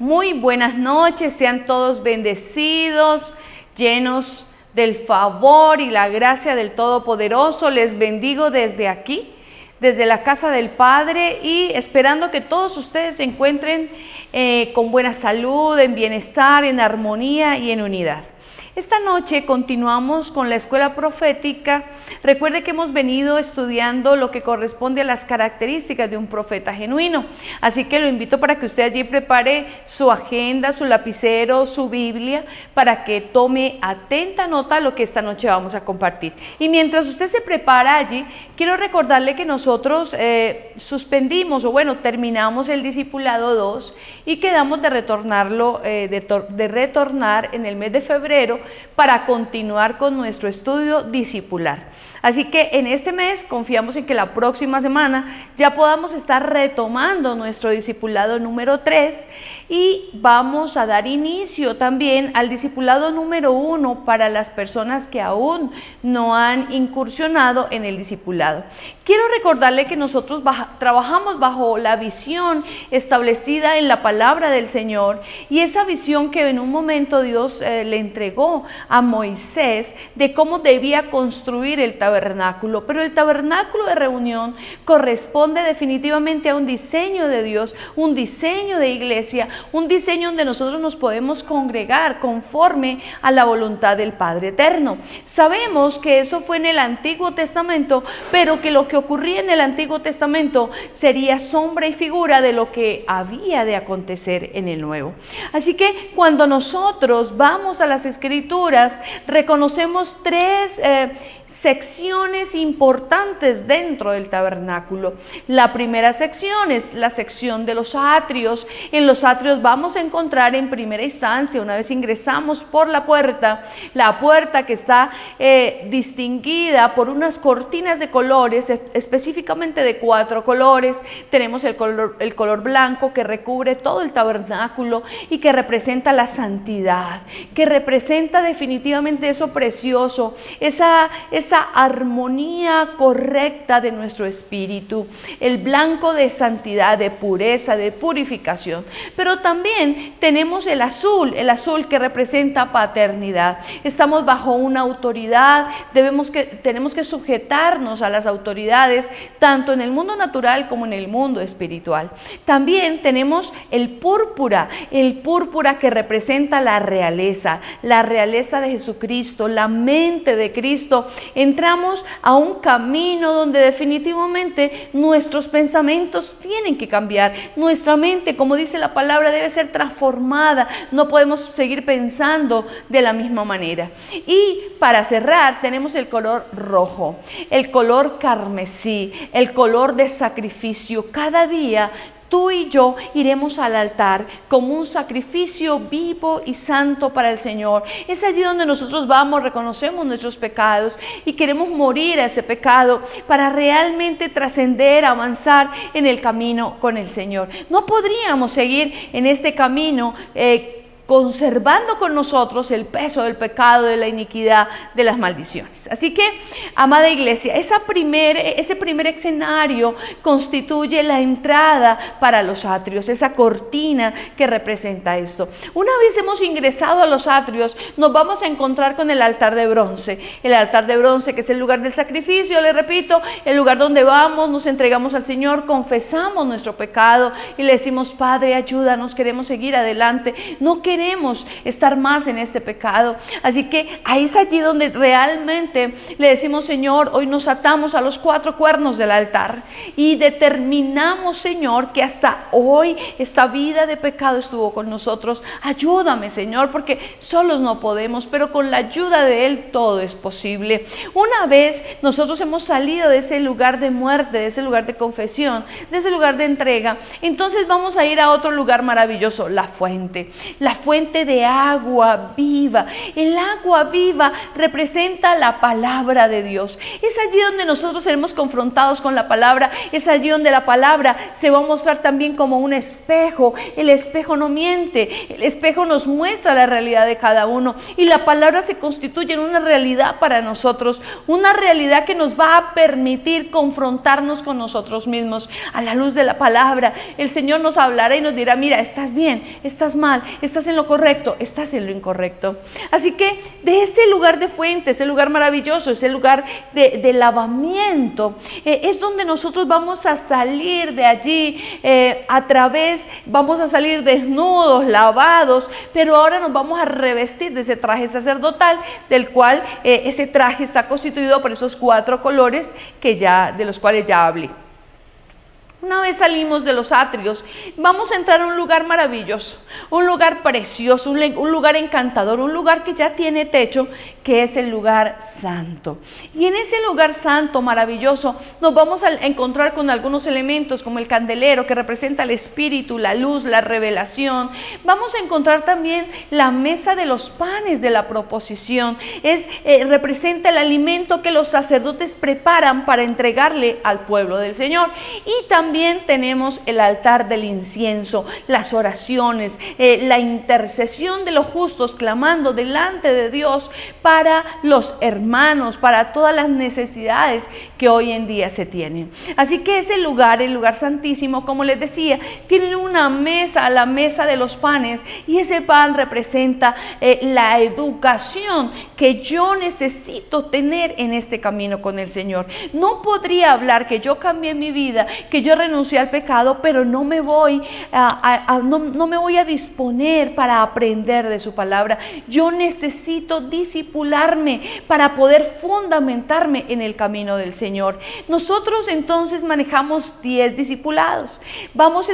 Muy buenas noches, sean todos bendecidos, llenos del favor y la gracia del Todopoderoso. Les bendigo desde aquí, desde la casa del Padre, y esperando que todos ustedes se encuentren con buena salud, en bienestar, en armonía y en unidad. Esta noche continuamos con la escuela profética. Recuerde que hemos venido estudiando lo que corresponde a las características de un profeta genuino. Así que lo invito para que usted allí prepare su agenda, su lapicero, su Biblia, para que tome atenta nota de lo que esta noche vamos a compartir. Y mientras usted se prepara allí, quiero recordarle que nosotros terminamos el discipulado 2 y quedamos de retornarlo, de retornar en el mes de febrero para continuar con nuestro estudio discipular. Así que en este mes confiamos en que la próxima semana ya podamos estar retomando nuestro discipulado número 3 y vamos a dar inicio también al discipulado número 1 para las personas que aún no han incursionado en el discipulado. Quiero recordarle que nosotros trabajamos bajo la visión establecida en la palabra del Señor, y esa visión que en un momento Dios le entregó a Moisés de cómo debía construir el tabernáculo. Pero el tabernáculo de reunión corresponde definitivamente a un diseño de Dios, un diseño de iglesia, un diseño donde nosotros nos podemos congregar conforme a la voluntad del Padre Eterno. Sabemos que eso fue en el Antiguo Testamento, pero que lo que ocurría en el Antiguo Testamento sería sombra y figura de lo que había de acontecer en el Nuevo. Así que cuando nosotros vamos a las Escrituras, reconocemos tres secciones importantes dentro del tabernáculo. La primera sección es la sección de los atrios. En los atrios vamos a encontrar en primera instancia, una vez ingresamos por la puerta que está distinguida por unas cortinas de colores, específicamente de 4 colores. Tenemos el color blanco, que recubre todo el tabernáculo y que representa la santidad, que representa definitivamente eso precioso, esa armonía correcta de nuestro espíritu, el blanco de santidad, de pureza, de purificación. Pero también tenemos el azul que representa paternidad. Estamos bajo una autoridad, tenemos que sujetarnos a las autoridades, tanto en el mundo natural como en el mundo espiritual. También tenemos el púrpura que representa la realeza de Jesucristo, la mente de Cristo. Entramos a un camino donde definitivamente nuestros pensamientos tienen que cambiar. Nuestra mente, como dice la palabra, debe ser transformada. No podemos seguir pensando de la misma manera. Y para cerrar tenemos el color rojo, el color carmesí, el color de sacrificio. Cada día tú y yo iremos al altar como un sacrificio vivo y santo para el Señor. Es allí donde nosotros vamos, reconocemos nuestros pecados y queremos morir a ese pecado para realmente trascender, avanzar en el camino con el Señor. No podríamos seguir en este camino conservando con nosotros el peso del pecado, de la iniquidad, de las maldiciones. Así que, amada iglesia, ese primer escenario constituye la entrada para los atrios, esa cortina que representa esto. Una vez hemos ingresado a los atrios, nos vamos a encontrar con el altar de bronce. El altar de bronce, que es el lugar del sacrificio, le repito, el lugar donde vamos, nos entregamos al Señor, confesamos nuestro pecado y le decimos: Padre, ayúdanos, queremos seguir adelante, no queremos estar más en este pecado. Así que ahí es allí donde realmente le decimos: Señor, hoy nos atamos a los 4 cuernos del altar y determinamos, Señor, que hasta hoy esta vida de pecado estuvo con nosotros. Ayúdame, Señor, porque solos no podemos, pero con la ayuda de Él todo es posible. Una vez nosotros hemos salido de ese lugar de muerte, de ese lugar de confesión, de ese lugar de entrega, entonces vamos a ir a otro lugar maravilloso, la fuente fuente de agua viva. El agua viva representa la palabra de Dios. Es allí donde nosotros seremos confrontados con la palabra, es allí donde la palabra se va a mostrar también como un espejo. El espejo no miente, el espejo nos muestra la realidad de cada uno y la palabra se constituye en una realidad para nosotros, una realidad que nos va a permitir confrontarnos con nosotros mismos. A la luz de la palabra, el Señor nos hablará y nos dirá: mira, estás bien, estás mal, estás en lo correcto, estás en lo incorrecto. Así que de ese lugar de fuente, ese lugar maravilloso, ese lugar de lavamiento, es donde nosotros vamos a salir de allí vamos a salir desnudos, lavados, pero ahora nos vamos a revestir de ese traje sacerdotal, del cual ese traje está constituido por esos 4 colores de los cuales ya hablé. Una vez salimos de los atrios, vamos a entrar a un lugar maravilloso, un lugar precioso, un lugar encantador, un lugar que ya tiene techo, que es el lugar santo. Y en ese lugar santo, maravilloso, nos vamos a encontrar con algunos elementos como el candelero, que representa el espíritu, la luz, la revelación. Vamos a encontrar también la mesa de los panes de la proposición. Representa el alimento que los sacerdotes preparan para entregarle al pueblo del Señor. Y también tenemos el altar del incienso, las oraciones, la intercesión de los justos clamando delante de Dios para los hermanos, para todas las necesidades que hoy en día se tienen. Así que ese lugar, el lugar santísimo, como les decía, tiene una mesa, la mesa de los panes, y ese pan representa la educación que yo necesito tener en este camino con el Señor. No podría hablar que yo cambié mi vida, que yo renuncié al pecado, pero no me voy a disponer para aprender de su palabra. Yo necesito discipularme para poder fundamentarme en el camino del Señor. Nosotros entonces manejamos 10 discipulados. Vamos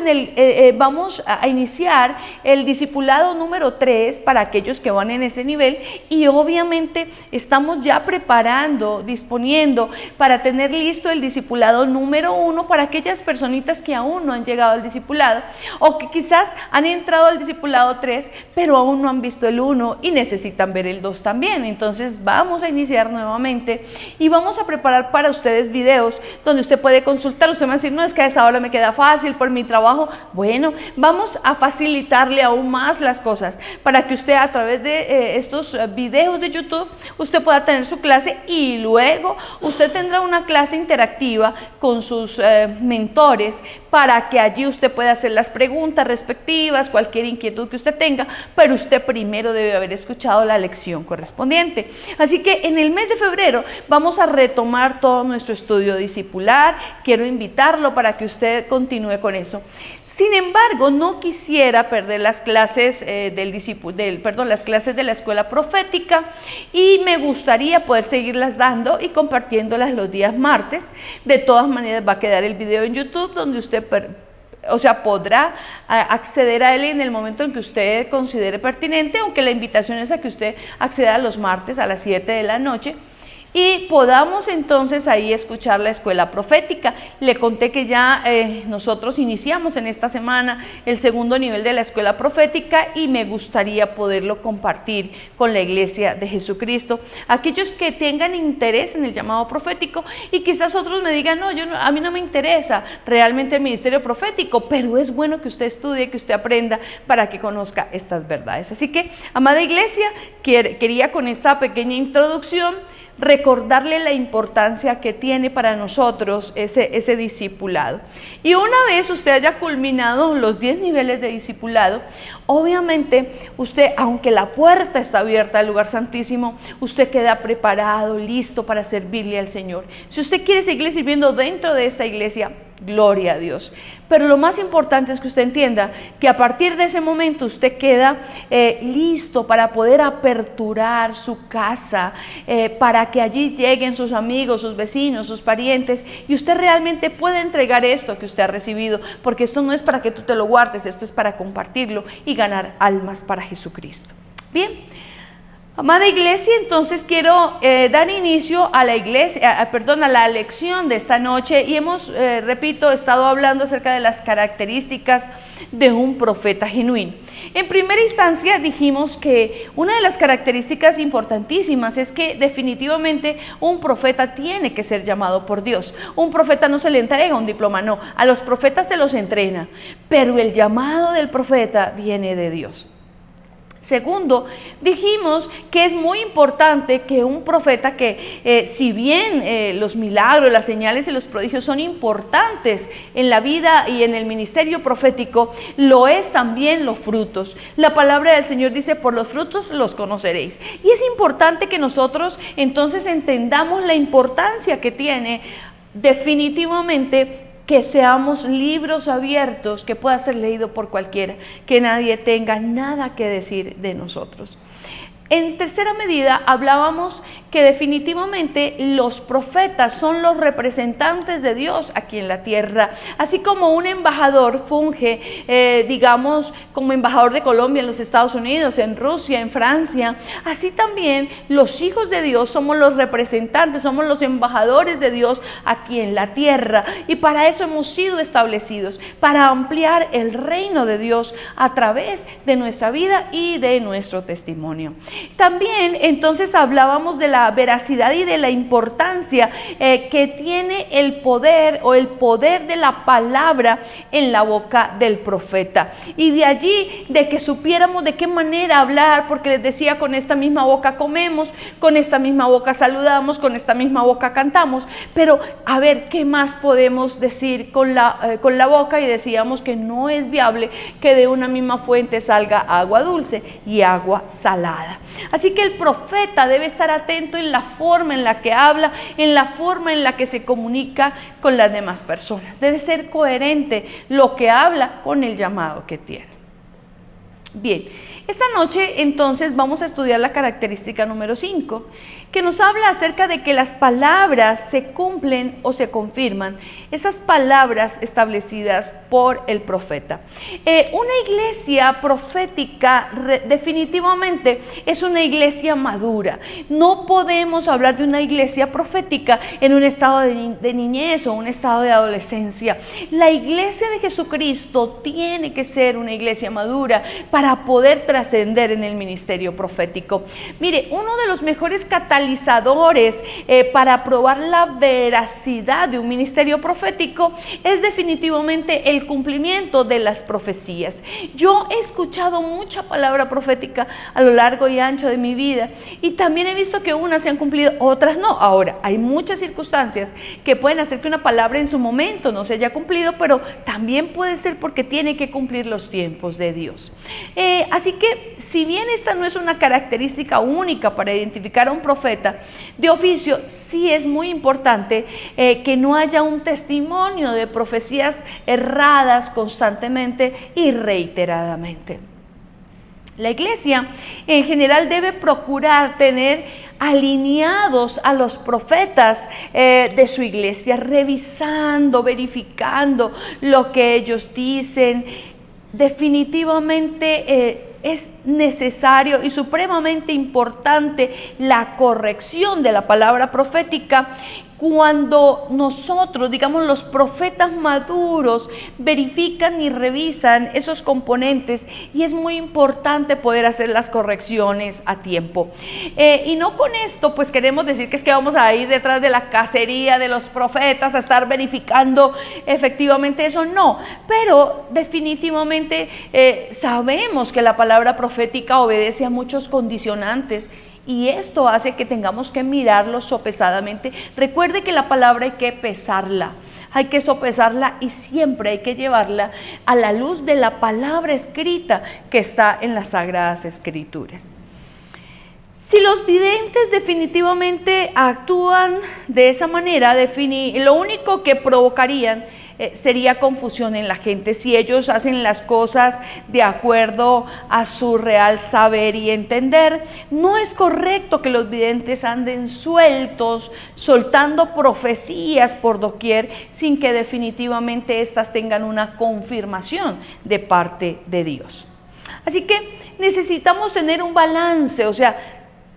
a iniciar el discipulado número 3 para aquellos que van en ese nivel, y obviamente estamos ya preparando, disponiendo para tener listo el discipulado número 1 para aquellas personitas que aún no han llegado al discipulado, o que quizás han entrado al discipulado 3 pero aún no han visto el 1 y necesitan ver el 2 también. Entonces vamos a iniciar nuevamente y vamos a preparar para ustedes videos donde usted puede consultar. Usted me va a decir: no, es que a esa hora me queda fácil por mi trabajo. Bueno, vamos a facilitarle aún más las cosas para que usted, a través de estos videos de YouTube, usted pueda tener su clase, y luego usted tendrá una clase interactiva con sus mentores, para que allí usted pueda hacer las preguntas respectivas, cualquier inquietud que usted tenga, pero usted primero debe haber escuchado la lección correspondiente. Así que en el mes de febrero vamos a retomar todo nuestro estudio discipular. Quiero invitarlo para que usted continúe con eso. Sin embargo, no quisiera perder las clases las clases de la escuela profética, y me gustaría poder seguirlas dando y compartiéndolas los días martes. De todas maneras, va a quedar el video en YouTube donde usted podrá acceder a él en el momento en que usted considere pertinente, aunque la invitación es a que usted acceda los martes a las 7 de la noche. Y podamos entonces ahí escuchar la escuela profética. Le conté que ya nosotros iniciamos en esta semana el segundo nivel de la escuela profética, y me gustaría poderlo compartir con la Iglesia de Jesucristo. Aquellos que tengan interés en el llamado profético, y quizás otros me digan: no, a mí no me interesa realmente el ministerio profético, pero es bueno que usted estudie, que usted aprenda para que conozca estas verdades. Así que, amada Iglesia, quería con esta pequeña introducción recordarle la importancia que tiene para nosotros ese discipulado. Y una vez usted haya culminado los 10 niveles de discipulado, obviamente usted, aunque la puerta está abierta al lugar santísimo, usted queda preparado, listo para servirle al Señor. Si usted quiere seguir sirviendo dentro de esta iglesia, gloria a Dios. Pero lo más importante es que usted entienda que a partir de ese momento usted queda listo para poder aperturar su casa, para que allí lleguen sus amigos, sus vecinos, sus parientes, y usted realmente puede entregar esto que usted ha recibido, porque esto no es para que tú te lo guardes, esto es para compartirlo y ganar almas para Jesucristo. Bien, Amada iglesia, entonces quiero dar inicio a la lección de esta noche y hemos, repito, estado hablando acerca de las características de un profeta genuino. En primera instancia dijimos que una de las características importantísimas es que definitivamente un profeta tiene que ser llamado por Dios. Un profeta no se le entrega un diploma, no, a los profetas se los entrena, pero el llamado del profeta viene de Dios. Segundo, dijimos que es muy importante que un profeta que si bien los milagros, las señales y los prodigios son importantes en la vida y en el ministerio profético, lo es también los frutos. La palabra del Señor dice, por los frutos los conoceréis. Y es importante que nosotros entonces entendamos la importancia que tiene definitivamente que seamos libros abiertos, que pueda ser leído por cualquiera, que nadie tenga nada que decir de nosotros. En tercera medida, hablábamos que definitivamente los profetas son los representantes de Dios aquí en la tierra. Así como un embajador funge, digamos, como embajador de Colombia en los Estados Unidos, en Rusia, en Francia, así también los hijos de Dios somos los representantes, somos los embajadores de Dios aquí en la tierra. Y para eso hemos sido establecidos, para ampliar el reino de Dios a través de nuestra vida y de nuestro testimonio. También entonces hablábamos de la veracidad y de la importancia que tiene el poder de la palabra en la boca del profeta. Y de allí de que supiéramos de qué manera hablar, porque les decía, con esta misma boca comemos, con esta misma boca saludamos, con esta misma boca cantamos, pero a ver qué más podemos decir con la boca, y decíamos que no es viable que de una misma fuente salga agua dulce y agua salada. Así que el profeta debe estar atento en la forma en la que habla, en la forma en la que se comunica con las demás personas. Debe ser coherente lo que habla con el llamado que tiene. Bien, esta noche entonces vamos a estudiar la característica número 5, que nos habla acerca de que las palabras se cumplen o se confirman, esas palabras establecidas por el profeta. Una iglesia profética definitivamente es una iglesia madura. No podemos hablar de una iglesia profética en un estado de niñez o un estado de adolescencia. La iglesia de Jesucristo tiene que ser una iglesia madura para poder trascender en el ministerio profético. Mire, uno de los mejores catalizadores para probar la veracidad de un ministerio profético es definitivamente el cumplimiento de las profecías. Yo he escuchado mucha palabra profética a lo largo y ancho de mi vida, y también he visto que unas se han cumplido, otras no. Ahora, hay muchas circunstancias que pueden hacer que una palabra en su momento no se haya cumplido, pero también puede ser porque tiene que cumplir los tiempos de Dios. Así que, si bien esta no es una característica única para identificar a un profeta de oficio, sí es muy importante que no haya un testimonio de profecías erradas constantemente y reiteradamente. La iglesia en general debe procurar tener alineados a los profetas de su iglesia, revisando, verificando lo que ellos dicen. Definitivamente es necesario y supremamente importante la corrección de la palabra profética cuando nosotros, digamos, los profetas maduros verifican y revisan esos componentes, y es muy importante poder hacer las correcciones a tiempo. Y no con esto pues queremos decir que es que vamos a ir detrás de la cacería de los profetas a estar verificando efectivamente eso, no, pero definitivamente sabemos que la palabra profética obedece a muchos condicionantes, y esto hace que tengamos que mirarlo sopesadamente. Recuerde que la palabra hay que pesarla, hay que sopesarla, y siempre hay que llevarla a la luz de la palabra escrita que está en las Sagradas Escrituras. Si los videntes definitivamente actúan de esa manera, lo único que provocarían sería confusión en la gente. Si ellos hacen las cosas de acuerdo a su real saber y entender, no es correcto que los videntes anden sueltos, soltando profecías por doquier, sin que definitivamente éstas tengan una confirmación de parte de Dios. Así que necesitamos tener un balance, o sea,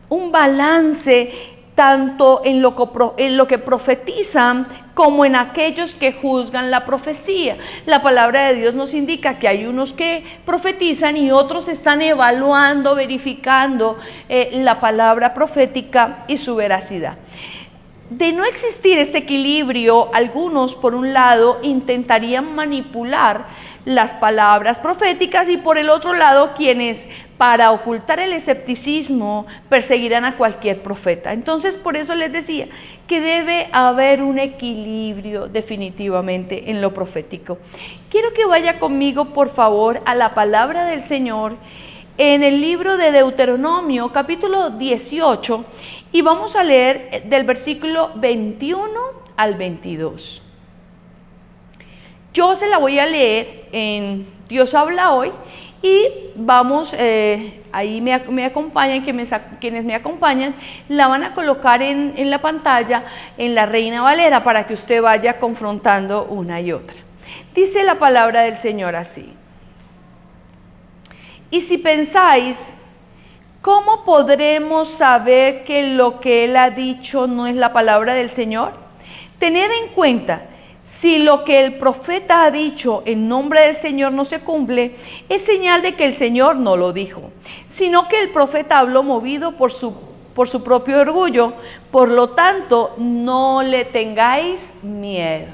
un balance tanto en lo que profetizan como en aquellos que juzgan la profecía. La palabra de Dios nos indica que hay unos que profetizan y otros están evaluando, verificando la palabra profética y su veracidad. De no existir este equilibrio, algunos, por un lado, intentarían manipular las palabras proféticas y por el otro lado, quienes, para ocultar el escepticismo, perseguirán a cualquier profeta. Entonces, por eso les decía que debe haber un equilibrio definitivamente en lo profético. Quiero que vaya conmigo, por favor, a la palabra del Señor en el libro de Deuteronomio, capítulo 18, y vamos a leer del versículo 21 al 22. Yo se la voy a leer en Dios habla hoy y vamos, ahí me acompañan, quienes me acompañan, la van a colocar en la pantalla, en la Reina Valera, para que usted vaya confrontando una y otra. Dice la palabra del Señor así: y si pensáis, ¿cómo podremos saber que lo que Él ha dicho no es la palabra del Señor? Tened en cuenta, si lo que el profeta ha dicho en nombre del Señor no se cumple, es señal de que el Señor no lo dijo, sino que el profeta habló movido por su propio orgullo. Por lo tanto, no le tengáis miedo,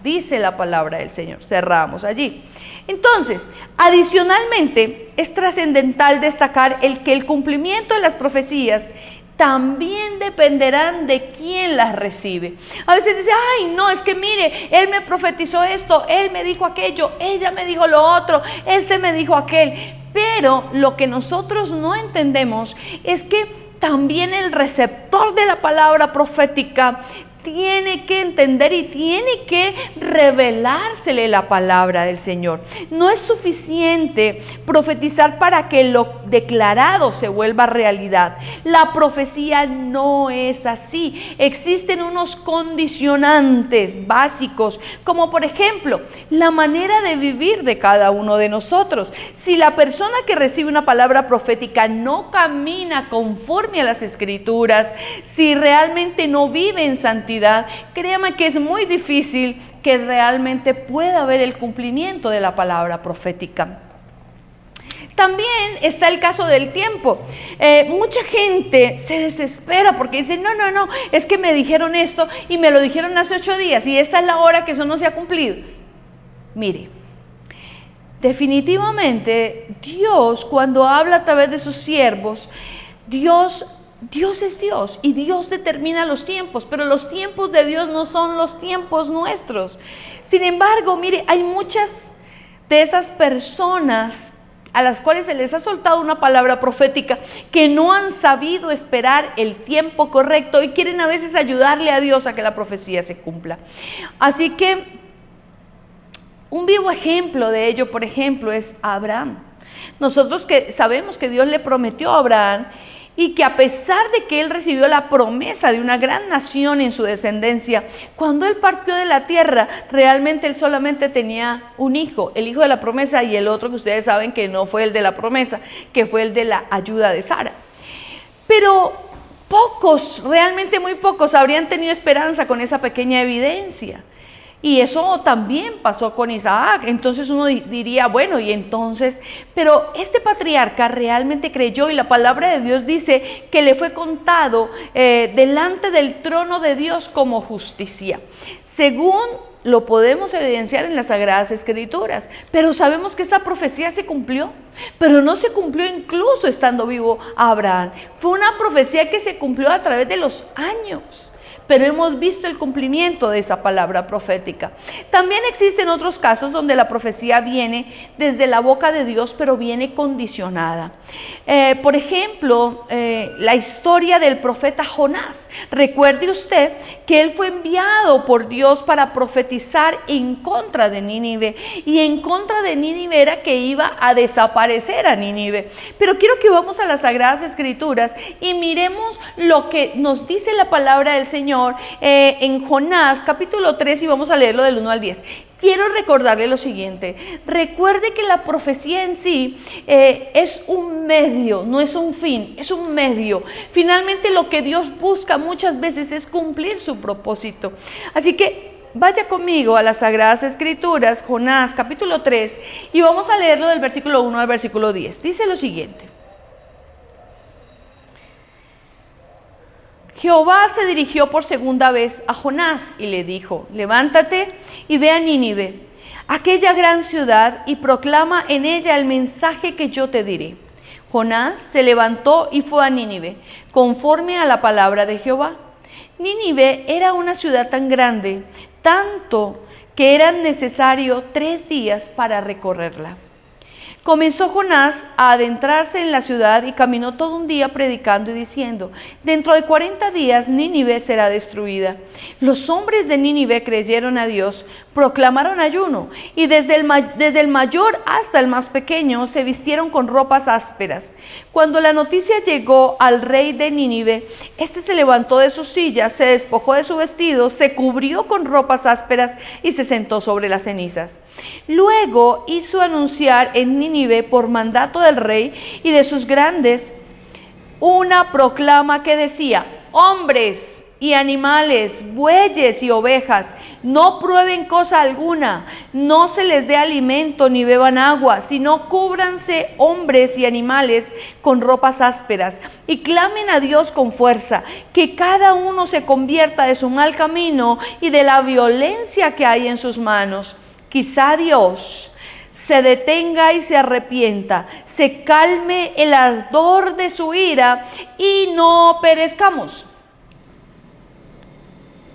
dice la palabra del Señor. Cerramos allí. Entonces, adicionalmente, es trascendental destacar que el cumplimiento de las profecías también dependerán de quién las recibe. A veces dice, ay, no, es que mire, él me profetizó esto, él me dijo aquello, ella me dijo lo otro, este me dijo aquel. Pero lo que nosotros no entendemos es que también el receptor de la palabra profética tiene que entender y tiene que revelársele la palabra del Señor. No es suficiente profetizar para que lo declarado se vuelva realidad. La profecía no es así. Existen unos condicionantes básicos, como por ejemplo, la manera de vivir de cada uno de nosotros. Si la persona que recibe una palabra profética no camina conforme a las Escrituras, si realmente no vive en santidad, créame que es muy difícil que realmente pueda haber el cumplimiento de la palabra profética. También está el caso del tiempo. Mucha gente se desespera porque dice, no, es que me dijeron esto y me lo dijeron hace 8 días y esta es la hora que eso no se ha cumplido. Mire, definitivamente Dios, cuando habla a través de sus siervos, Dios es Dios y Dios determina los tiempos, pero los tiempos de Dios no son los tiempos nuestros. Sin embargo, mire, hay muchas de esas personas a las cuales se les ha soltado una palabra profética que no han sabido esperar el tiempo correcto y quieren a veces ayudarle a Dios a que la profecía se cumpla. Así que un vivo ejemplo de ello, por ejemplo, es Abraham. Nosotros que sabemos que Dios le prometió a Abraham y que a pesar de que él recibió la promesa de una gran nación en su descendencia, cuando él partió de la tierra, realmente él solamente tenía un hijo, el hijo de la promesa, y el otro que ustedes saben que no fue el de la promesa, que fue el de la ayuda de Sara. Pero pocos, realmente muy pocos, habrían tenido esperanza con esa pequeña evidencia. Y eso también pasó con Isaac. Entonces uno diría, bueno, y entonces, pero este patriarca realmente creyó y la palabra de Dios dice que le fue contado delante del trono de Dios como justicia. Según lo podemos evidenciar en las Sagradas Escrituras, pero sabemos que esa profecía se cumplió, pero no se cumplió incluso estando vivo Abraham. Fue una profecía que se cumplió a través de los años. Pero hemos visto el cumplimiento de esa palabra profética. También existen otros casos donde la profecía viene desde la boca de Dios, pero viene condicionada. Por ejemplo, la historia del profeta Jonás. Recuerde usted que él fue enviado por Dios para profetizar en contra de Nínive. Y en contra de Nínive era que iba a desaparecer a Nínive. Pero quiero que vamos a las Sagradas Escrituras y miremos lo que nos dice la palabra del Señor Señor en Jonás capítulo 3 y vamos a leerlo del 1 al 10. Quiero recordarle lo siguiente: recuerde que la profecía en sí es un medio, no es un fin, es un medio. Finalmente lo que Dios busca muchas veces es cumplir su propósito. Así que vaya conmigo a las Sagradas Escrituras, Jonás capítulo 3, y vamos a leerlo del versículo 1 al versículo 10. Dice lo siguiente: Jehová se dirigió por segunda vez a Jonás y le dijo: levántate y ve a Nínive, aquella gran ciudad, y proclama en ella el mensaje que yo te diré. Jonás se levantó y fue a Nínive, conforme a la palabra de Jehová. Nínive era una ciudad tan grande, tanto que eran necesarios 3 días para recorrerla. Comenzó Jonás a adentrarse en la ciudad y caminó todo un día predicando y diciendo: dentro de 40 días Nínive será destruida. Los hombres de Nínive creyeron a Dios, proclamaron ayuno, y desde el mayor hasta el más pequeño se vistieron con ropas ásperas. Cuando la noticia llegó al rey de Nínive, este se levantó de su silla, se despojó de su vestido, se cubrió con ropas ásperas y se sentó sobre las cenizas. Luego hizo anunciar en Nínive, por mandato del rey y de sus grandes, una proclama que decía: hombres y animales, bueyes y ovejas, no prueben cosa alguna, no se les dé alimento ni beban agua, sino cúbranse hombres y animales con ropas ásperas y clamen a Dios con fuerza, que cada uno se convierta de su mal camino y de la violencia que hay en sus manos. Quizá Dios se detenga y se arrepienta, se calme el ardor de su ira y no perezcamos.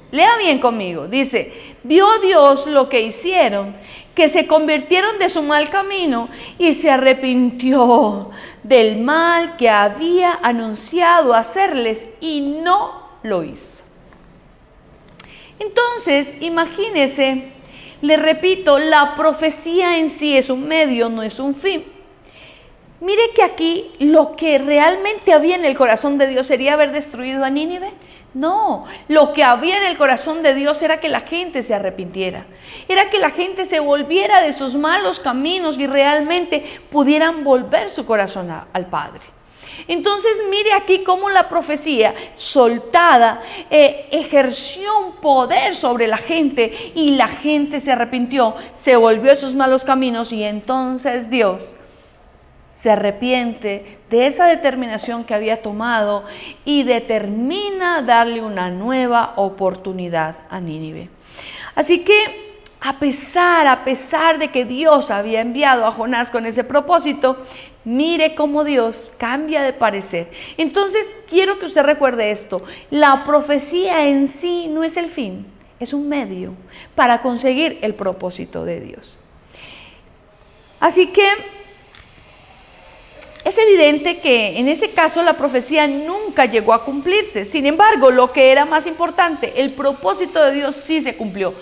Lea bien conmigo, dice: vio Dios lo que hicieron, que se convirtieron de su mal camino y se arrepintió del mal que había anunciado hacerles y no lo hizo. Entonces, imagínese, le repito, la profecía en sí es un medio, no es un fin. Mire que aquí lo que realmente había en el corazón de Dios sería haber destruido a Nínive. No, lo que había en el corazón de Dios era que la gente se arrepintiera, era que la gente se volviera de sus malos caminos y realmente pudieran volver su corazón al Padre. Entonces mire aquí cómo la profecía soltada ejerció un poder sobre la gente y la gente se arrepintió, se volvió a sus malos caminos y entonces Dios se arrepiente de esa determinación que había tomado y determina darle una nueva oportunidad a Nínive. Así que a pesar de que Dios había enviado a Jonás con ese propósito, mire cómo Dios cambia de parecer. Entonces quiero que usted recuerde esto: la profecía en sí no es el fin, es un medio para conseguir el propósito de Dios. Así que es evidente que en ese caso la profecía nunca llegó a cumplirse. Sin embargo, lo que era más importante, el propósito de Dios sí se cumplió.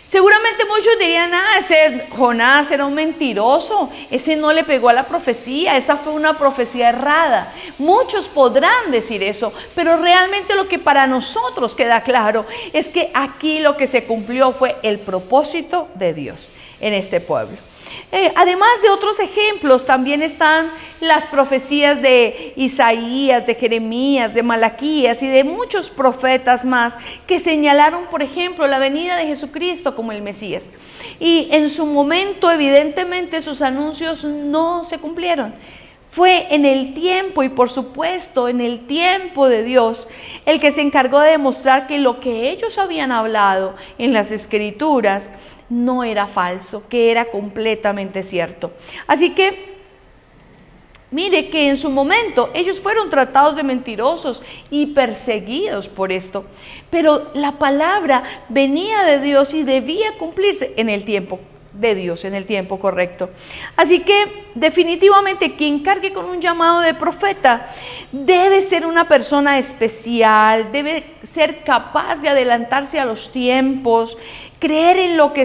Seguramente muchos dirían: ese Jonás era un mentiroso, ese no le pegó a la profecía, esa fue una profecía errada. Muchos podrán decir eso, pero realmente lo que para nosotros queda claro es que aquí lo que se cumplió fue el propósito de Dios en este pueblo. Además de otros ejemplos, también están las profecías de Isaías, de Jeremías, de Malaquías y de muchos profetas más que señalaron, por ejemplo, la venida de Jesucristo como el Mesías. Y en su momento, evidentemente, sus anuncios no se cumplieron. Fue en el tiempo y por supuesto en el tiempo de Dios el que se encargó de demostrar que lo que ellos habían hablado en las Escrituras no era falso, que era completamente cierto. Así que mire que en su momento ellos fueron tratados de mentirosos y perseguidos por esto, pero la palabra venía de Dios y debía cumplirse en el tiempo de Dios, en el tiempo correcto. Así que definitivamente quien cargue con un llamado de profeta debe ser una persona especial, debe ser capaz de adelantarse a los tiempos, creer en lo que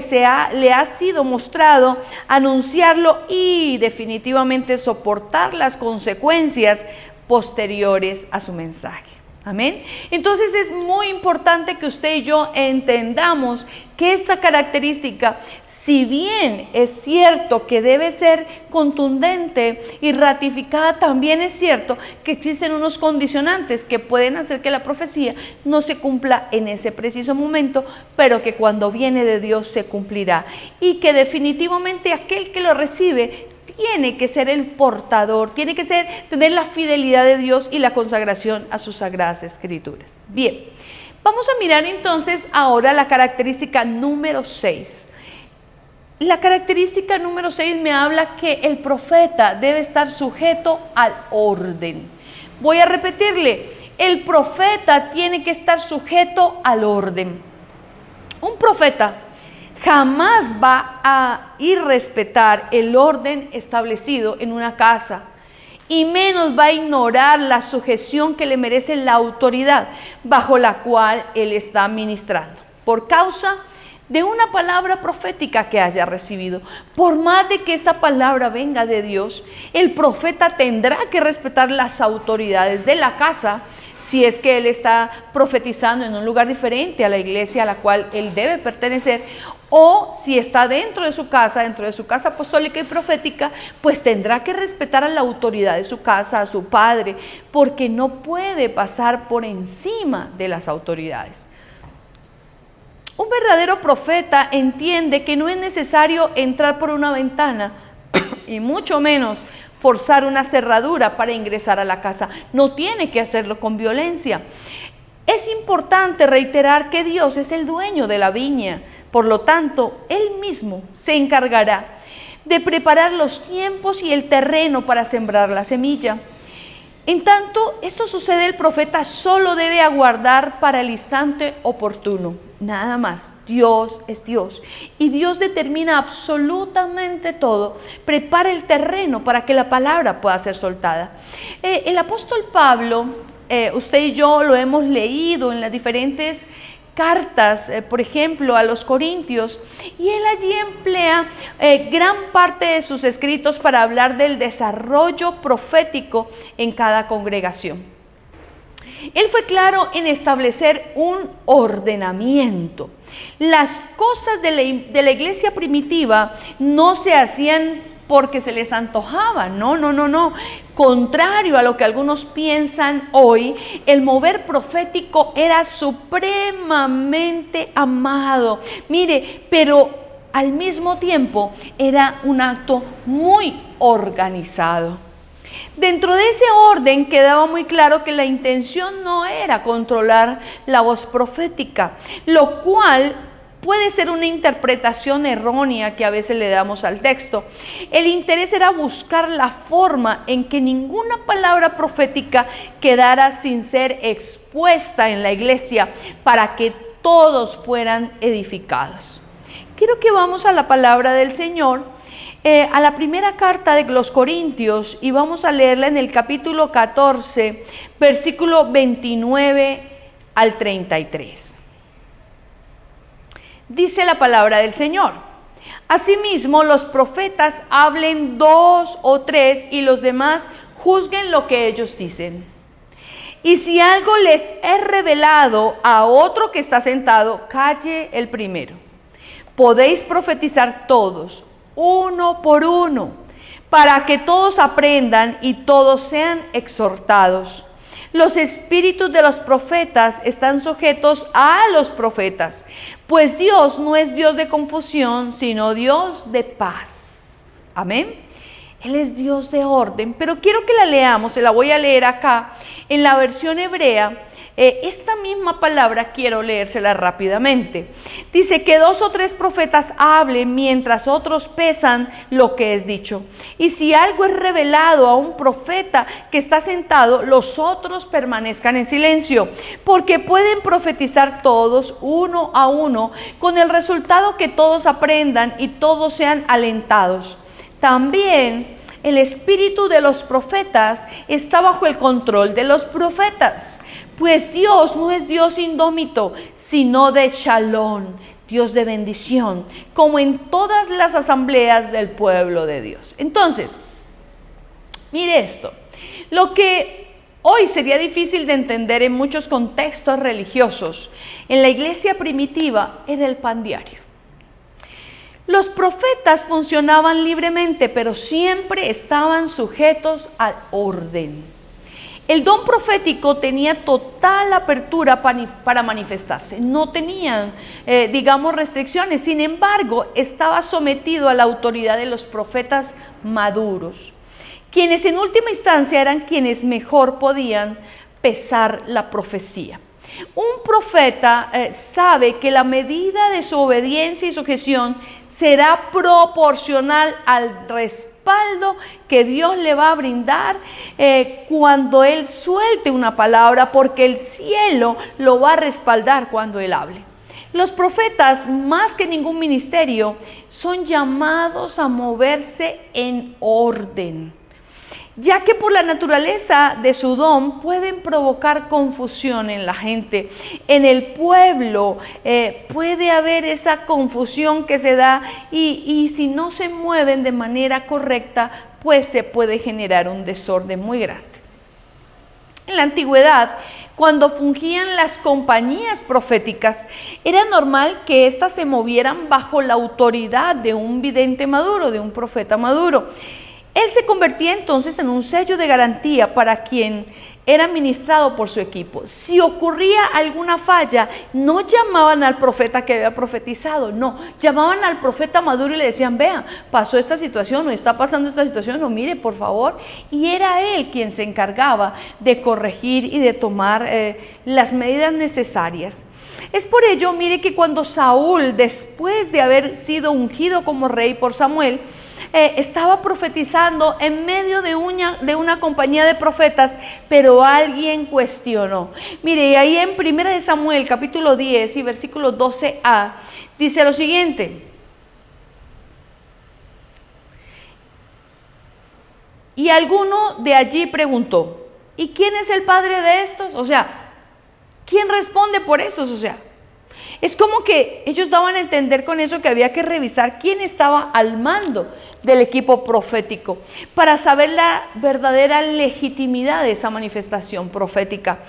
le ha sido mostrado, anunciarlo y definitivamente soportar las consecuencias posteriores a su mensaje. Amén. Entonces es muy importante que usted y yo entendamos que esta característica, si bien es cierto que debe ser contundente y ratificada, también es cierto que existen unos condicionantes que pueden hacer que la profecía no se cumpla en ese preciso momento, pero que cuando viene de Dios se cumplirá. Y que definitivamente aquel que lo recibe tiene que ser el portador, tiene que tener la fidelidad de Dios y la consagración a sus sagradas escrituras. Bien, vamos a mirar entonces ahora la característica número 6. La característica número 6 me habla que el profeta debe estar sujeto al orden. Voy a repetirle, el profeta tiene que estar sujeto al orden. Un profeta jamás va a irrespetar el orden establecido en una casa y menos va a ignorar la sujeción que le merece la autoridad bajo la cual él está ministrando, por causa de una palabra profética que haya recibido. Por más de que esa palabra venga de Dios, el profeta tendrá que respetar las autoridades de la casa, si es que él está profetizando en un lugar diferente a la iglesia a la cual él debe pertenecer, o si está dentro de su casa apostólica y profética, pues tendrá que respetar a la autoridad de su casa, a su padre, porque no puede pasar por encima de las autoridades. Un verdadero profeta entiende que no es necesario entrar por una ventana y mucho menos forzar una cerradura para ingresar a la casa. No tiene que hacerlo con violencia. Es importante reiterar que Dios es el dueño de la viña. Por lo tanto, Él mismo se encargará de preparar los tiempos y el terreno para sembrar la semilla. En tanto esto sucede, el profeta solo debe aguardar para el instante oportuno. Nada más. Dios es Dios y Dios determina absolutamente todo. Prepara el terreno para que la palabra pueda ser soltada. El apóstol Pablo, usted y yo lo hemos leído en las diferentes cartas, por ejemplo, a los Corintios, y él allí emplea gran parte de sus escritos para hablar del desarrollo profético en cada congregación. Él fue claro en establecer un ordenamiento. Las cosas de la iglesia primitiva no se hacían porque se les antojaba, no. Contrario a lo que algunos piensan hoy, el mover profético era supremamente amado. Mire, pero al mismo tiempo era un acto muy organizado. Dentro de ese orden quedaba muy claro que la intención no era controlar la voz profética, lo cual puede ser una interpretación errónea que a veces le damos al texto. El interés era buscar la forma en que ninguna palabra profética quedara sin ser expuesta en la iglesia para que todos fueran edificados. Quiero que vamos a la palabra del Señor, a la primera carta de los Corintios, y vamos a leerla en el capítulo 14, versículo 29 al 33. Dice la palabra del Señor: asimismo los profetas hablen 2 o 3 y los demás juzguen lo que ellos dicen. Y si algo les es revelado a otro que está sentado, calle el primero. Podéis profetizar todos, uno por uno, para que todos aprendan y todos sean exhortados. Los espíritus de los profetas están sujetos a los profetas, pues Dios no es Dios de confusión, sino Dios de paz. Amén. Él es Dios de orden, pero quiero que la leamos, se la voy a leer acá en la versión hebrea. Esta misma palabra quiero leérsela rápidamente. Dice que 2 o 3 profetas hablen mientras otros pesan lo que es dicho. Y si algo es revelado a un profeta que está sentado, los otros permanezcan en silencio, porque pueden profetizar todos uno a uno, con el resultado que todos aprendan y todos sean alentados. También el espíritu de los profetas está bajo el control de los profetas. Pues Dios no es Dios indómito, sino de Shalom, Dios de bendición, como en todas las asambleas del pueblo de Dios. Entonces, mire esto, lo que Hoy sería difícil de entender en muchos contextos religiosos. En la iglesia primitiva era el pan diario. Los profetas funcionaban libremente, pero siempre estaban sujetos al orden. El don profético tenía total apertura para manifestarse. No tenían, digamos, restricciones. Sin embargo, estaba sometido a la autoridad de los profetas maduros, quienes en última instancia eran quienes mejor podían pesar la profecía. Un profeta sabe que la medida de su obediencia y sujeción será proporcional al respaldo que Dios le va a brindar cuando Él suelte una palabra, porque el cielo lo va a respaldar cuando Él hable. Los profetas, más que ningún ministerio, son llamados a moverse en orden, ya que por la naturaleza de su don pueden provocar confusión en la gente. En el pueblo puede haber esa confusión que se da y si no se mueven de manera correcta, pues se puede generar un desorden muy grande. En la antigüedad, cuando fungían las compañías proféticas, era normal que éstas se movieran bajo la autoridad de un vidente maduro, de un profeta maduro. Él se convertía entonces en un sello de garantía para quien era administrado por su equipo. Si ocurría alguna falla, no llamaban al profeta que había profetizado, no, llamaban al profeta maduro y le decían, vea, pasó esta situación o está pasando esta situación, o mire, por favor. Y era él quien se encargaba de corregir y de tomar las medidas necesarias. Es por ello, mire, que cuando Saúl, después de haber sido ungido como rey por Samuel, estaba profetizando en medio de una compañía de profetas, pero alguien cuestionó. Mire, ahí en 1 Samuel capítulo 10 y versículo 12a dice lo siguiente: y alguno de allí preguntó, ¿y quién es el padre de estos? O sea, ¿quién responde por estos? O sea, es como que ellos daban a entender con eso que había que revisar quién estaba al mando del equipo profético para saber la verdadera legitimidad de esa manifestación profética.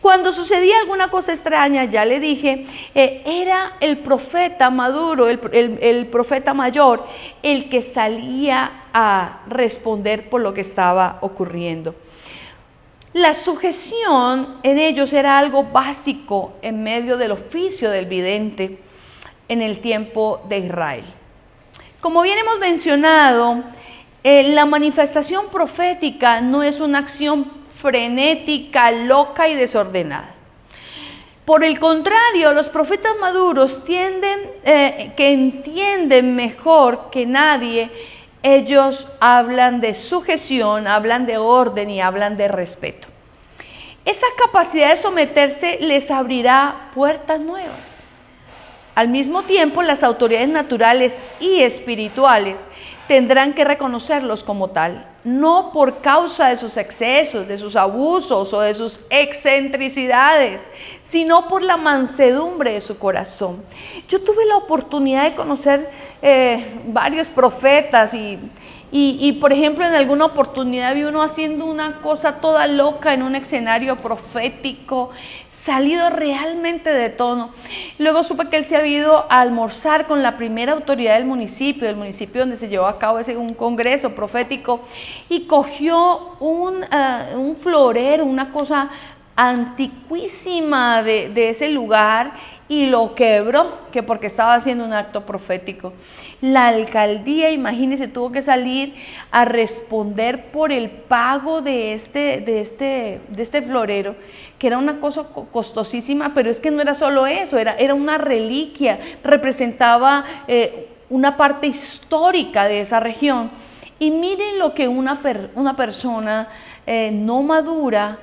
Cuando sucedía alguna cosa extraña, ya le dije, era el profeta maduro, el profeta mayor, el que salía a responder por lo que estaba ocurriendo. La sujeción en ellos era algo básico en medio del oficio del vidente en el tiempo de Israel. Como bien hemos mencionado, la manifestación profética no es una acción frenética, loca y desordenada. Por el contrario, los profetas maduros que entienden mejor que nadie, ellos hablan de sujeción, hablan de orden y hablan de respeto. Esa capacidad de someterse les abrirá puertas nuevas. Al mismo tiempo, las autoridades naturales y espirituales tendrán que reconocerlos como tal, no por causa de sus excesos, de sus abusos o de sus excentricidades, sino por la mansedumbre de su corazón. Yo tuve la oportunidad de conocer varios profetas y por ejemplo, en alguna oportunidad vi uno haciendo una cosa toda loca en un escenario profético, salido realmente de tono. Luego supe que él se había ido a almorzar con la primera autoridad del municipio donde se llevó a cabo un congreso profético, y cogió un florero, una cosa antiquísima de ese lugar, y lo quebró, que porque estaba haciendo un acto profético. La alcaldía, imagínense, tuvo que salir a responder por el pago de este florero, que era una cosa costosísima, pero es que no era solo eso, era una reliquia, representaba una parte histórica de esa región. Y miren lo que una persona no madura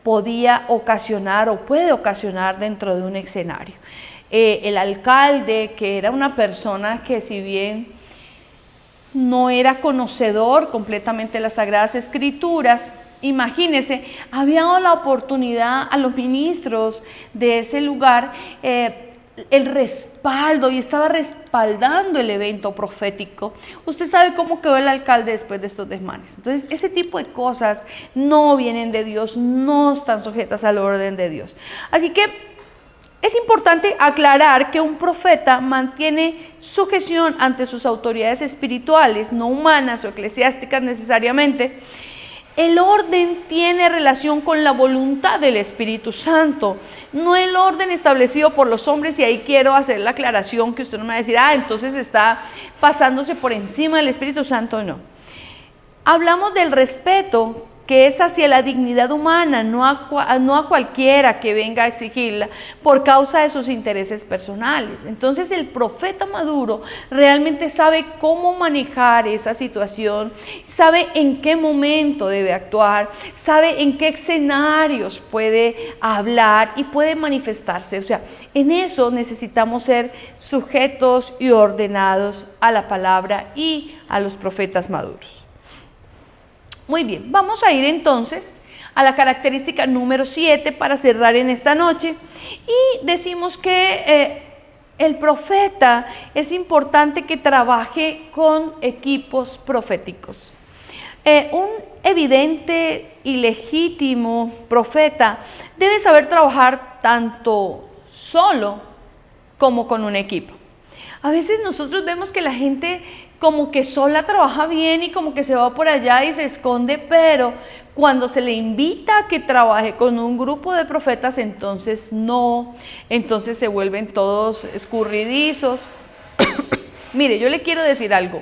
podía ocasionar o puede ocasionar dentro de un escenario. El alcalde, que era una persona que, si bien no era conocedor completamente de las Sagradas Escrituras, imagínense, había dado la oportunidad a los ministros de ese lugar el respaldo y estaba respaldando el evento profético. Usted sabe cómo quedó el alcalde después de estos desmanes. Entonces, ese tipo de cosas no vienen de Dios, no están sujetas al orden de Dios. Así que es importante aclarar que un profeta mantiene sujeción ante sus autoridades espirituales, no humanas o eclesiásticas necesariamente. El orden tiene relación con la voluntad del Espíritu Santo, no el orden establecido por los hombres, y ahí quiero hacer la aclaración que usted no me va a decir, entonces está pasándose por encima del Espíritu Santo, no. Hablamos del respeto que es hacia la dignidad humana, no a cualquiera que venga a exigirla por causa de sus intereses personales. Entonces el profeta maduro realmente sabe cómo manejar esa situación, sabe en qué momento debe actuar, sabe en qué escenarios puede hablar y puede manifestarse. O sea, en eso necesitamos ser sujetos y ordenados a la palabra y a los profetas maduros. Muy bien, vamos a ir entonces a la característica número 7 para cerrar en esta noche, y decimos que el profeta es importante que trabaje con equipos proféticos. Un evidente y legítimo profeta debe saber trabajar tanto solo como con un equipo. A veces nosotros vemos que la gente como que sola trabaja bien y como que se va por allá y se esconde, pero cuando se le invita a que trabaje con un grupo de profetas, entonces no, entonces se vuelven todos escurridizos. Mire, yo le quiero decir algo.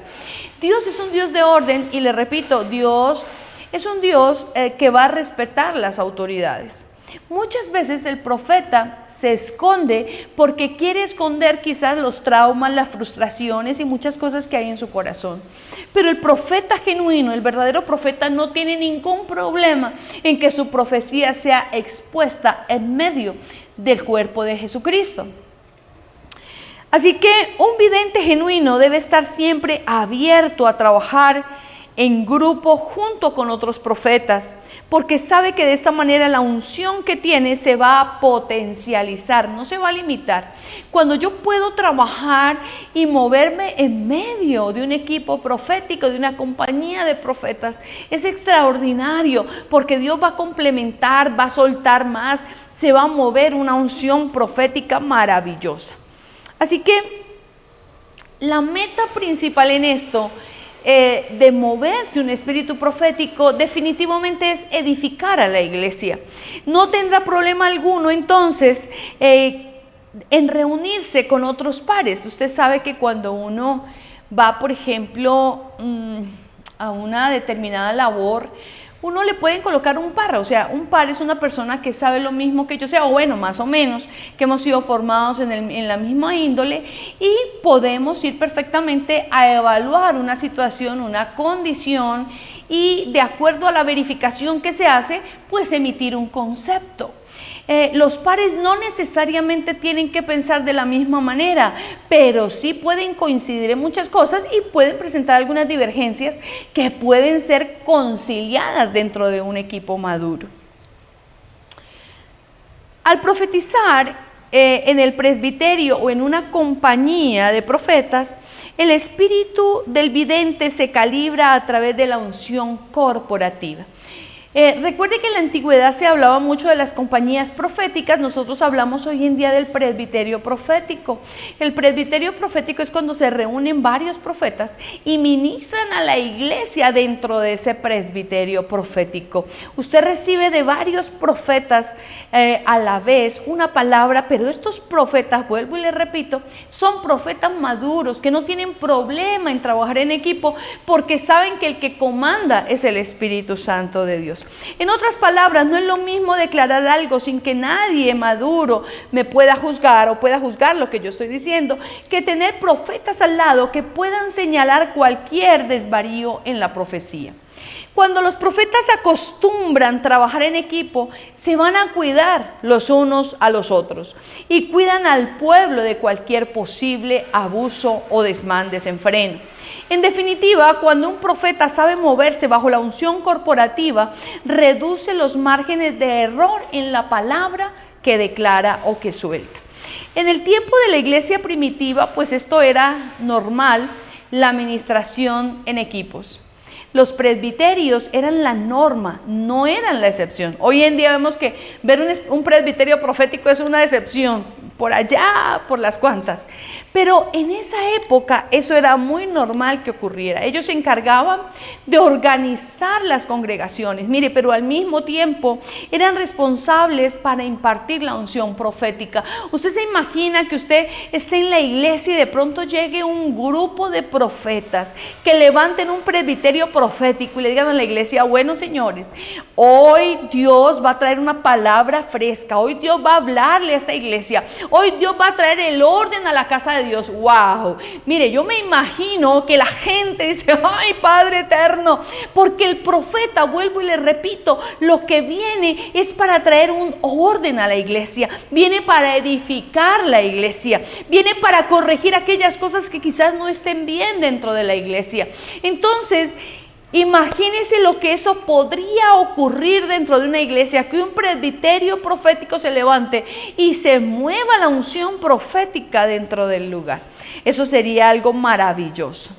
Dios es un Dios de orden y le repito, Dios es un Dios que va a respetar las autoridades. Muchas veces el profeta se esconde porque quiere esconder quizás los traumas, las frustraciones y muchas cosas que hay en su corazón. Pero el profeta genuino, el verdadero profeta, no tiene ningún problema en que su profecía sea expuesta en medio del cuerpo de Jesucristo. Así que un vidente genuino debe estar siempre abierto a trabajar en grupo junto con otros profetas, porque sabe que de esta manera la unción que tiene se va a potencializar, no se va a limitar. Cuando yo puedo trabajar y moverme en medio de un equipo profético, de una compañía de profetas, es extraordinario, porque Dios va a complementar, va a soltar más, se va a mover una unción profética maravillosa. Así que la meta principal en esto de moverse un espíritu profético definitivamente es edificar a la iglesia. No tendrá problema alguno entonces en reunirse con otros pares. Usted sabe que cuando uno va, por ejemplo, a una determinada labor, uno le pueden colocar un par, o sea, un par es una persona que sabe lo mismo que yo, o bueno, más o menos, que hemos sido formados en la misma índole, y podemos ir perfectamente a evaluar una situación, una condición, y de acuerdo a la verificación que se hace, pues emitir un concepto. Los pares no necesariamente tienen que pensar de la misma manera, pero sí pueden coincidir en muchas cosas y pueden presentar algunas divergencias que pueden ser conciliadas dentro de un equipo maduro. Al profetizar en el presbiterio o en una compañía de profetas, el espíritu del vidente se calibra a través de la unción corporativa. Recuerde que en la antigüedad se hablaba mucho de las compañías proféticas. Nosotros hablamos hoy en día del presbiterio profético. El presbiterio profético es cuando se reúnen varios profetas y ministran a la iglesia dentro de ese presbiterio profético. Usted recibe de varios profetas a la vez una palabra, pero estos profetas, vuelvo y le repito, son profetas maduros que no tienen problema en trabajar en equipo porque saben que el que comanda es el Espíritu Santo de Dios. En otras palabras, no es lo mismo declarar algo sin que nadie maduro me pueda juzgar o pueda juzgar lo que yo estoy diciendo, que tener profetas al lado que puedan señalar cualquier desvarío en la profecía. Cuando los profetas acostumbran trabajar en equipo, se van a cuidar los unos a los otros y cuidan al pueblo de cualquier posible abuso o desmán, desenfreno. En definitiva, cuando un profeta sabe moverse bajo la unción corporativa, reduce los márgenes de error en la palabra que declara o que suelta. En el tiempo de la iglesia primitiva, pues esto era normal, la administración en equipos. Los presbiterios eran la norma, no eran la excepción. Hoy en día vemos que ver un presbiterio profético es una excepción, por allá, por las cuantas. Pero en esa época eso era muy normal que ocurriera. Ellos se encargaban de organizar las congregaciones. Mire, pero al mismo tiempo eran responsables para impartir la unción profética. Usted se imagina que usted esté en la iglesia y de pronto llegue un grupo de profetas que levanten un presbiterio profético y le digan a la iglesia: bueno, señores, hoy Dios va a traer una palabra fresca, hoy Dios va a hablarle a esta iglesia, hoy Dios va a traer el orden a la casa de Dios. ¡Wow! Mire, yo me imagino que la gente dice: ¡ay, Padre eterno! Porque el profeta, vuelvo y le repito, lo que viene es para traer un orden a la iglesia, viene para edificar la iglesia, viene para corregir aquellas cosas que quizás no estén bien dentro de la iglesia. Entonces, imagínense lo que eso podría ocurrir dentro de una iglesia, que un presbiterio profético se levante y se mueva la unción profética dentro del lugar. Eso sería algo maravilloso.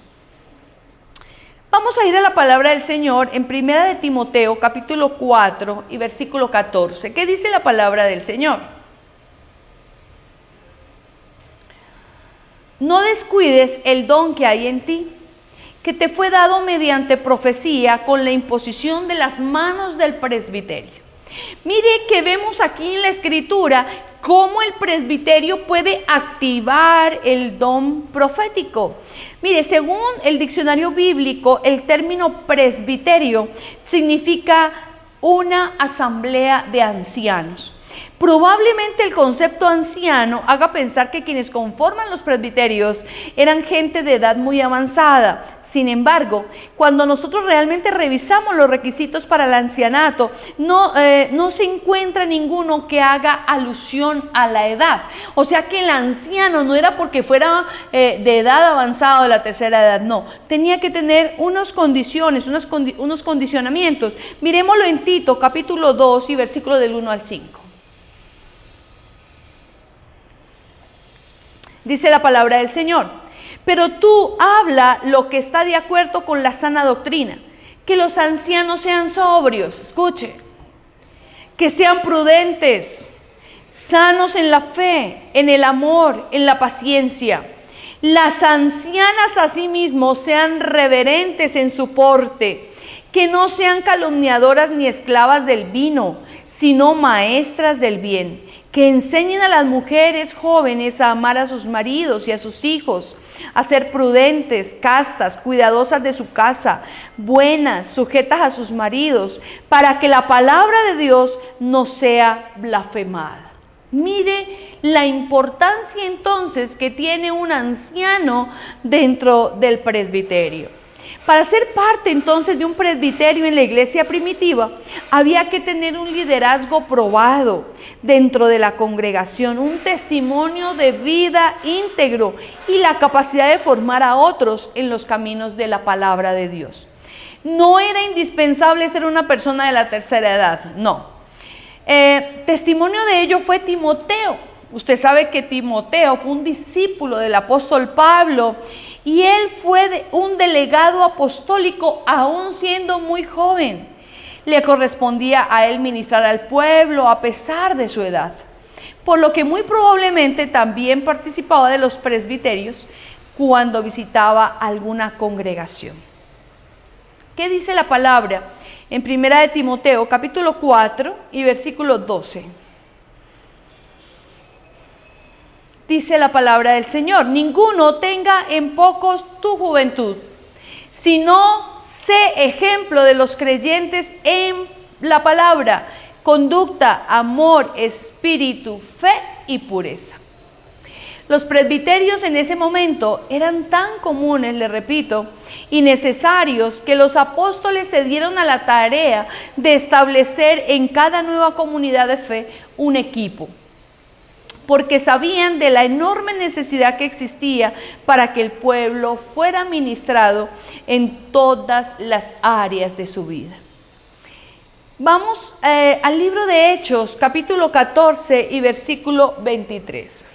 Vamos a ir a la palabra del Señor en 1 de Timoteo, capítulo 4 y versículo 14. ¿Qué dice la palabra del Señor? No descuides el don que hay en ti, que te fue dado mediante profecía con la imposición de las manos del presbiterio. Mire que vemos aquí en la escritura cómo el presbiterio puede activar el don profético. Mire, según el diccionario bíblico, el término presbiterio significa una asamblea de ancianos. Probablemente el concepto anciano haga pensar que quienes conforman los presbiterios eran gente de edad muy avanzada. Sin embargo, cuando nosotros realmente revisamos los requisitos para el ancianato, no se encuentra ninguno que haga alusión a la edad. O sea que el anciano no era porque fuera de edad avanzada o de la tercera edad, no. Tenía que tener unas condiciones, unos condicionamientos. Miremoslo en Tito, capítulo 2 y versículo del 1 al 5. Dice la palabra del Señor: pero tú habla lo que está de acuerdo con la sana doctrina, que los ancianos sean sobrios, escuche, que sean prudentes, sanos en la fe, en el amor, en la paciencia. Las ancianas asimismo sean reverentes en su porte, que no sean calumniadoras ni esclavas del vino, sino maestras del bien, que enseñen a las mujeres jóvenes a amar a sus maridos y a sus hijos, a ser prudentes, castas, cuidadosas de su casa, buenas, sujetas a sus maridos, para que la palabra de Dios no sea blasfemada. Mire la importancia entonces que tiene un anciano dentro del presbiterio. Para ser parte entonces de un presbiterio en la iglesia primitiva, había que tener un liderazgo probado dentro de la congregación, un testimonio de vida íntegro y la capacidad de formar a otros en los caminos de la palabra de Dios. No era indispensable ser una persona de la tercera edad, no. Testimonio de ello fue Timoteo. Usted sabe que Timoteo fue un discípulo del apóstol Pablo, y él fue un delegado apostólico aún siendo muy joven. Le correspondía a él ministrar al pueblo a pesar de su edad, por lo que muy probablemente también participaba de los presbiterios cuando visitaba alguna congregación. ¿Qué dice la palabra en 1 de Timoteo, capítulo 4 y versículo 12? Dice la palabra del Señor: ninguno tenga en pocos tu juventud, sino sé ejemplo de los creyentes en la palabra, conducta, amor, espíritu, fe y pureza. Los presbiterios en ese momento eran tan comunes, le repito, y necesarios, que los apóstoles se dieron a la tarea de establecer en cada nueva comunidad de fe un equipo, porque sabían de la enorme necesidad que existía para que el pueblo fuera ministrado en todas las áreas de su vida. Vamos al libro de Hechos, capítulo 14 y versículo 23.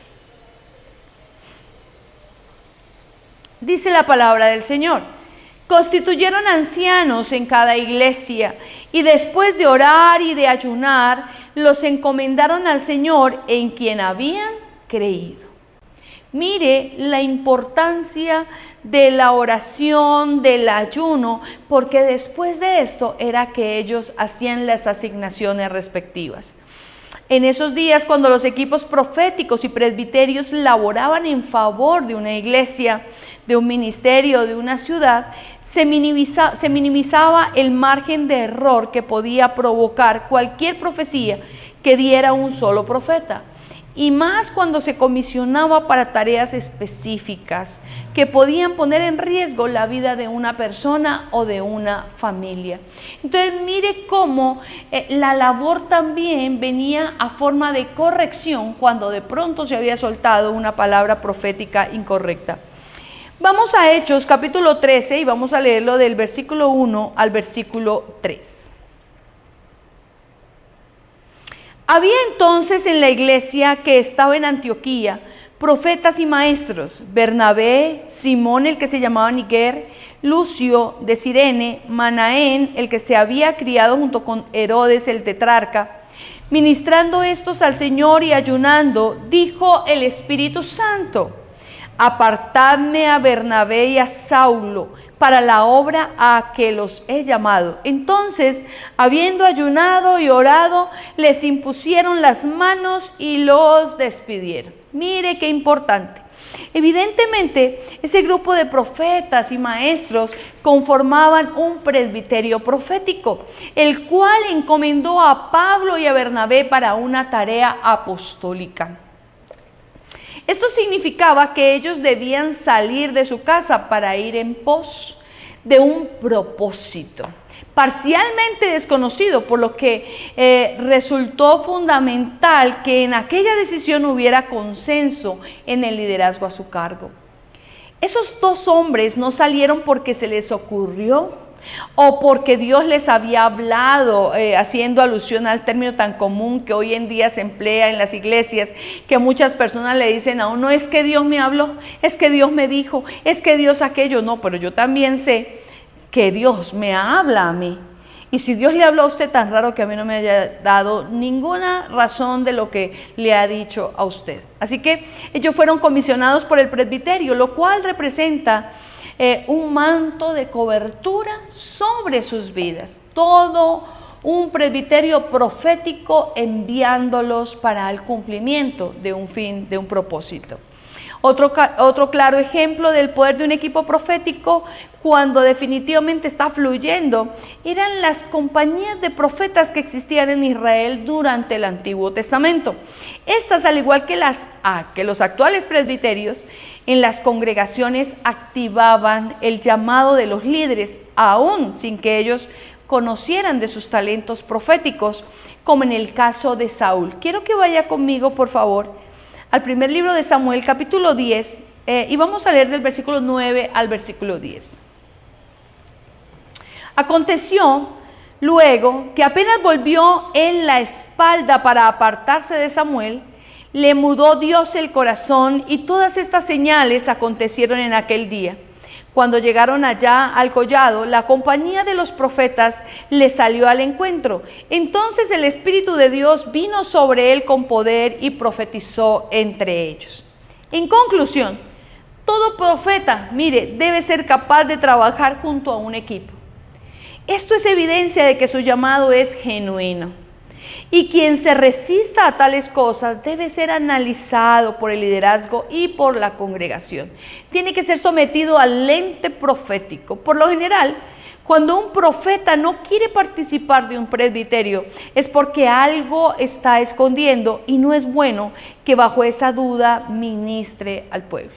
Dice la palabra del Señor. Constituyeron ancianos en cada iglesia y después de orar y de ayunar, los encomendaron al Señor en quien habían creído. Mire la importancia de la oración, del ayuno, porque después de esto era que ellos hacían las asignaciones respectivas. En esos días, cuando los equipos proféticos y presbiterios laboraban en favor de una iglesia, de un ministerio, de una ciudad, se minimizaba el margen de error que podía provocar cualquier profecía que diera un solo profeta. Y más cuando se comisionaba para tareas específicas que podían poner en riesgo la vida de una persona o de una familia. Entonces mire cómo la labor también venía a forma de corrección cuando de pronto se había soltado una palabra profética incorrecta. Vamos a Hechos capítulo 13 y vamos a leerlo del versículo 1 al versículo 3. Había entonces en la iglesia que estaba en Antioquía profetas y maestros: Bernabé, Simón el que se llamaba Niger, Lucio de Cirene, Manaén el que se había criado junto con Herodes el tetrarca. Ministrando estos al Señor y ayunando, dijo el Espíritu Santo: apartadme a Bernabé y a Saulo para la obra a que los he llamado. Entonces, habiendo ayunado y orado, les impusieron las manos y los despidieron. Mire qué importante. Evidentemente, ese grupo de profetas y maestros conformaban un presbiterio profético, el cual encomendó a Pablo y a Bernabé para una tarea apostólica. Esto significaba que ellos debían salir de su casa para ir en pos de un propósito parcialmente desconocido, por lo que resultó fundamental que en aquella decisión hubiera consenso en el liderazgo a su cargo. Esos dos hombres no salieron porque se les ocurrió o porque Dios les había hablado, haciendo alusión al término tan común que hoy en día se emplea en las iglesias, que muchas personas le dicen a uno: es que Dios me habló, es que Dios me dijo, es que Dios aquello. No, pero yo también sé que Dios me habla a mí. Y si Dios le habló a usted, tan raro que a mí no me haya dado ninguna razón de lo que le ha dicho a usted. Así que ellos fueron comisionados por el presbiterio, lo cual representa un manto de cobertura sobre sus vidas. Todo un presbiterio profético enviándolos para el cumplimiento de un fin, de un propósito. Otro claro ejemplo del poder de un equipo profético, cuando definitivamente está fluyendo, eran las compañías de profetas que existían en Israel durante el Antiguo Testamento. Estas, al igual que los actuales presbiterios, en las congregaciones activaban el llamado de los líderes, aún sin que ellos conocieran de sus talentos proféticos, como en el caso de Saúl. Quiero que vaya conmigo, por favor, al primer libro de Samuel, capítulo 10, y vamos a leer del versículo 9 al versículo 10. Aconteció luego que apenas volvió él la espalda para apartarse de Samuel, le mudó Dios el corazón, y todas estas señales acontecieron en aquel día. Cuando llegaron allá al collado, la compañía de los profetas le salió al encuentro. Entonces el Espíritu de Dios vino sobre él con poder y profetizó entre ellos. En conclusión, todo profeta, mire, debe ser capaz de trabajar junto a un equipo. Esto es evidencia de que su llamado es genuino. Y quien se resista a tales cosas debe ser analizado por el liderazgo y por la congregación. Tiene que ser sometido al lente profético. Por lo general, cuando un profeta no quiere participar de un presbiterio, es porque algo está escondiendo y no es bueno que bajo esa duda ministre al pueblo.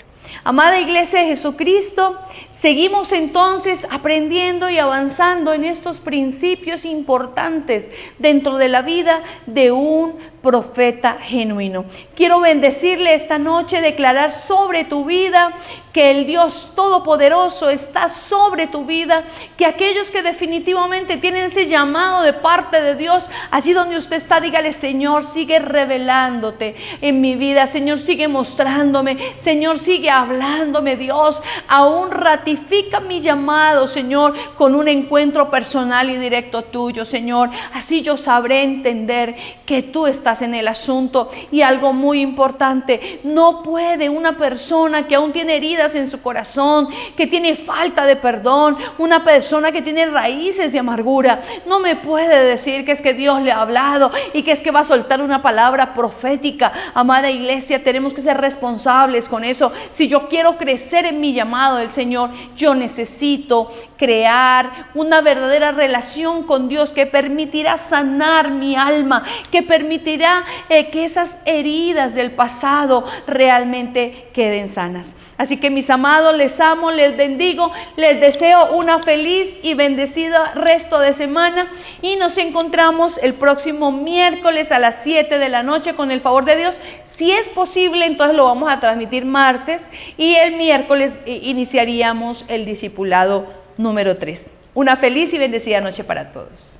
Amada Iglesia de Jesucristo, seguimos entonces aprendiendo y avanzando en estos principios importantes dentro de la vida de un profeta genuino. Quiero bendecirle esta noche, declarar sobre tu vida que el Dios Todopoderoso está sobre tu vida, que aquellos que definitivamente tienen ese llamado de parte de Dios, allí donde usted está, dígale: Señor, sigue revelándote, mi vida. Señor, sigue mostrándome. Señor, sigue hablándome, Dios. Aún ratifica mi llamado, Señor, con un encuentro personal y directo tuyo, Señor. Así yo sabré entender que tú estás en el asunto. Y algo muy importante, no puede una persona que aún tiene heridas en su corazón, que tiene falta de perdón, una persona que tiene raíces de amargura, no me puede decir que es que Dios le ha hablado y que es que va a soltar una palabra profética. Amada iglesia, tenemos que ser responsables con eso. Si yo quiero crecer en mi llamado del Señor, yo necesito crear una verdadera relación con Dios que permitirá sanar mi alma, que permitirá que esas heridas del pasado realmente queden sanas. Así que mis amados, les amo, les bendigo, les deseo una feliz y bendecida resto de semana y nos encontramos el próximo miércoles a las 7 de la noche con el favor de Dios. Si es posible, entonces lo vamos a transmitir martes y el miércoles iniciaríamos el discipulado número 3. Una feliz y bendecida noche para todos.